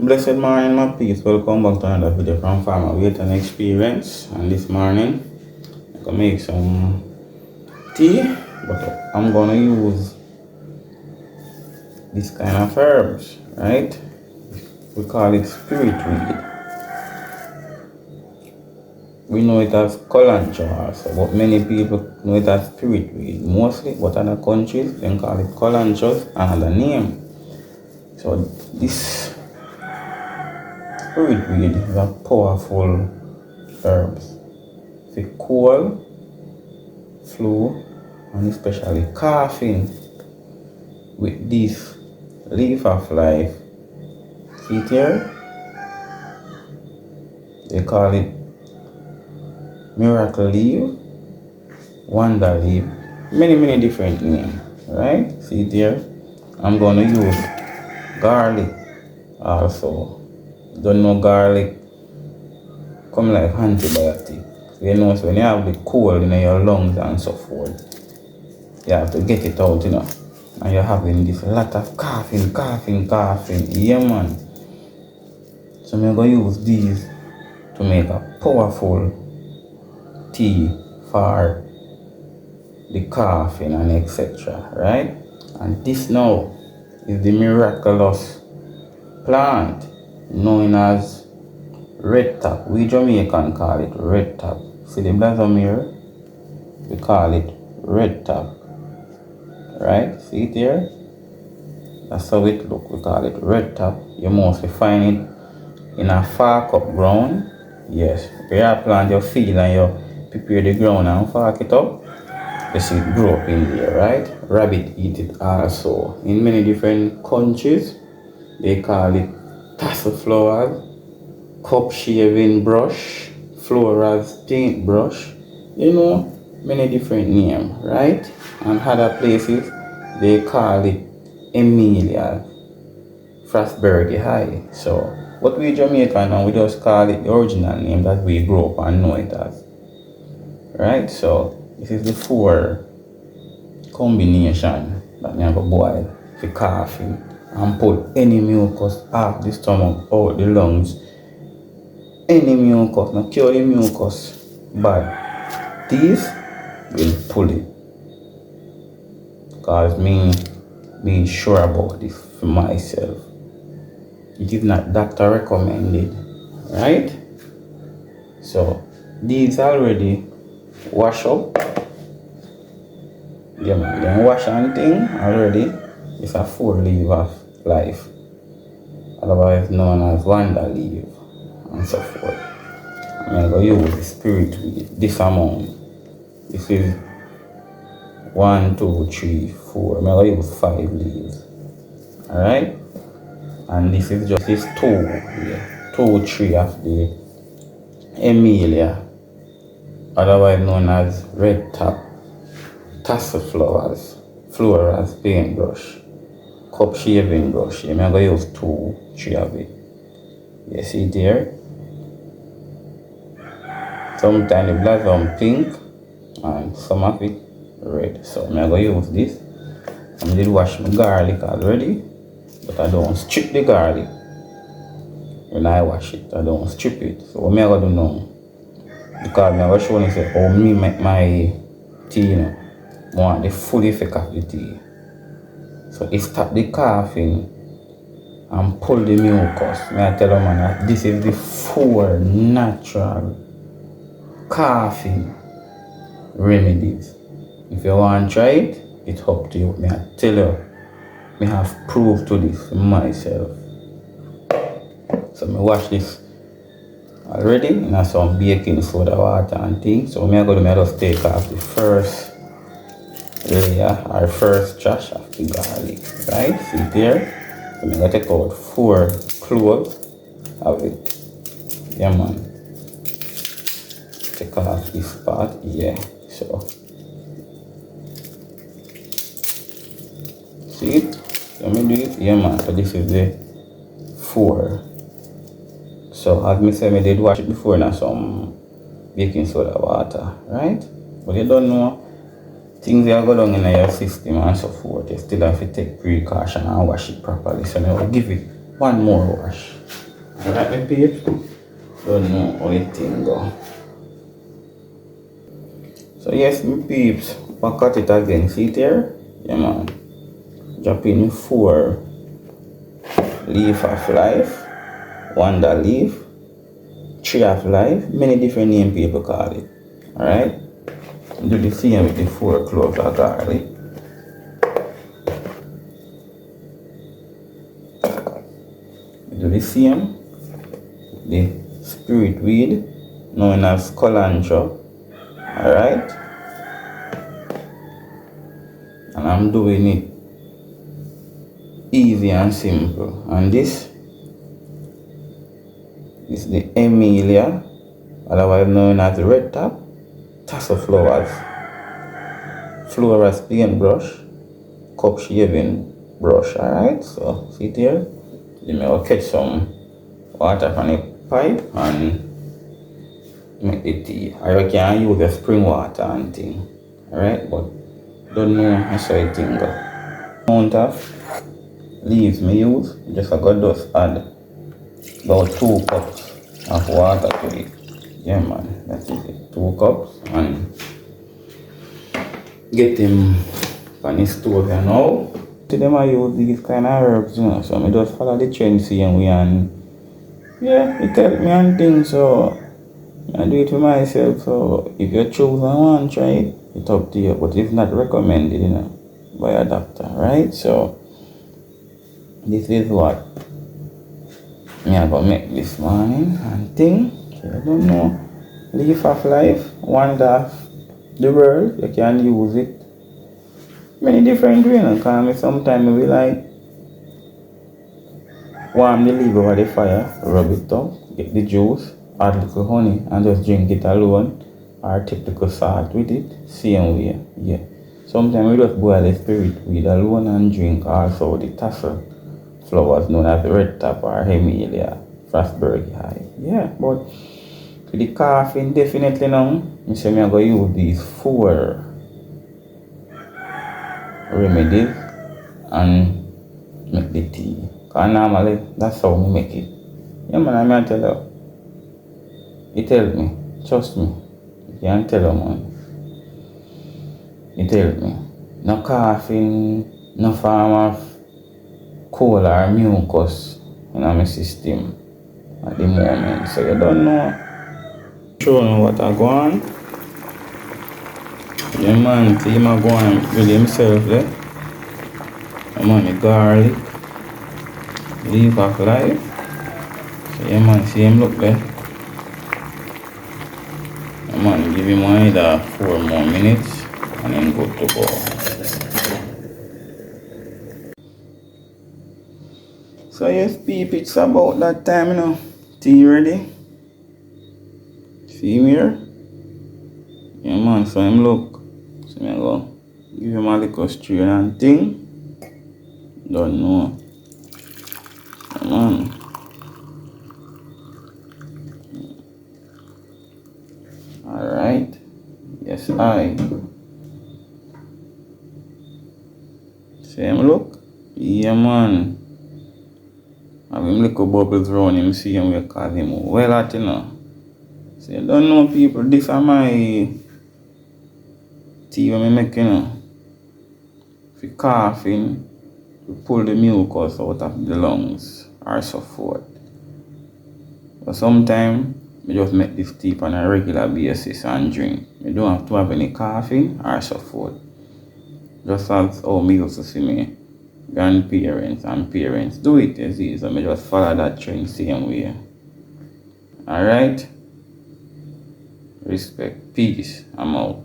Blessed morning, my peace. Welcome back to another video from Farmer Wayton Experience. And this morning, I'm gonna make some tea, but I'm gonna use this kind of herbs, right? We call it spirit weed. We know it as colantra also, but many people know it as spirit weed. Mostly, but other countries, they call it colantras, another name. So this spirit weed is a powerful herbs for cold, flu, and especially coughing with this leaf of life. See it here? They call it miracle leaf, wonder leaf, many different names, right? See it here? I'm gonna use garlic also. Don't know garlic come like antibiotic. So you know, so when you have the cold in your lungs and so forth, you have to get it out, and you're having this lot of coughing. Yeah, man. So I'm gonna use these to make a powerful tea for the coughing and etc. Right? And this now is the miraculous plant known as red top. We Jamaican call it red top. See the blossom here? We call it red top. Right? See it here? That's how it look. We call it red top. You mostly find it in a fork up ground. Yes. Where you plant your seed and you prepare the ground and fork it up, you see it grow up in there, right? Rabbit eat it also. In many different countries, they call it tassel flowers, cup shaving brush, Flora's paintbrush, many different names, right? And other places they call it Emilia, Frostberry High. So what we Jamaican and we just call it the original name that we grew up and know it as. Right? So this is the 4 combination that we have to boil for coughing and pull any mucus off the stomach, out the lungs. Any mucus, not cure the mucus, but these will pull it. Because me being sure about this for myself. It is not doctor recommended, right? So these already wash up. Yeah, man, then wash and thing already. It's a 4 leaf of life, otherwise known as wonder leaf and so forth. I'm going to use the spirit with this amount. This is 1, 2, 3, 4. I'm going to use 5 leaves. Alright? And this is just 2, yeah, 2, 3 of the Emilia, otherwise known as red top, tassel flowers, Flora's paintbrush, cup shaving brush. I'm going to use 2, 3 of it. You see it here? Sometimes the blossom pink and some of it red. So I'm going to use this. I did wash my garlic already, but I don't strip the garlic. When I wash it, I don't strip it. So what I'm going to do now, because I'm going to show you how me make my tea, I want the full effect of the tea. So it stop the coughing and pull the mucus. May I tell you, man, that this is the 4 natural coughing remedies. If you want to try it, it's up to you. May I tell you, I have proof to this myself. So I wash this already in some baking soda water and things. So I'm going to just take off the first layer or first trash of the garlic. Right? See there? So I'm going to take out 4 cloves of it. Yeah, man. Take off this part, yeah. So see it? Let me do it, yeah, man. So this is the 4. So as me say, I did wash it before in some baking soda water, right? But you don't know things that go down in your system and so forth. You still have to take precaution and wash it properly. So I will give it one more wash. Alright, my peeps? Don't know how it thing go. So yes, my peeps, back at it again. See it here? Yeah man. Drop in 4 leaf of life, wonder leaf, tree of life, many different name people call it. Alright? Do the same with the 4 cloves of garlic. Do the same, the spirit weed, known as culantro. Alright? And I'm doing it easy and simple. And this is the Emilia, otherwise known as the red top, tassel flowers, Florist paintbrush, cup shaving brush. Alright, so see it here. You may catch some water from the pipe and make the tea. Or you can use the spring water and thing. Alright, but don't know how I think go. Amount of leaves me use, just I got just add about 2 cups of water to it. Yeah man, that's it. 2 cups and get them on the stove you know. To them I use these kind of herbs, you know, so I just follow the trend same way and yeah, it help me and things, so I do it for myself. So if you choose and want to try it, it's up to you, but it's not recommended, you know, by a doctor, right? So this is what me I go make this morning and thing. So I don't know, leaf of life, wonder of the world, you can use it many different ways, because sometimes we like warm the leaf over the fire, rub it up, get the juice, add a little honey and just drink it alone, or take a little salt with it, same way, yeah. Sometimes we just boil the spirit weed alone and drink also the tassel flowers known as the red top or Hemilia, Frostburg high, yeah. But to the coughing, definitely now, I say I'm going to use these 4 remedies and make the tea. Because normally, that's how we make it. Yeah man, I tell you. It helped me. Trust me. You can't tell you man. It helped me. No coughing, no form of cold or mucus in my system at the moment. So you don't know. Show me what I go on. Yeah man, see him go on with himself there. Yeah man, the garlic, leaf of life. So yeah man, see him look there. Yeah man, give him either 4 more minutes and then good to go. So yes peep, it's about that time you know. Tea ready. See him here? Yeah man, so him look. So I go give him a little strain and thing. Don't know. Yeah man. Alright. Yes I. Same look? Yeah man. Have him little bubbles around him, see him we call him well at you know. So you don't know people, this is my tea when I make you know. If you coughing, you pull the mucus out of the lungs or so forth. But sometimes I just make this tea on a regular basis and drink. You don't have to have any coughing or so forth. Just as how me used to see me grandparents and parents do it, you see. So I just follow that trend same way. Alright? Respect. Peace. I'm out.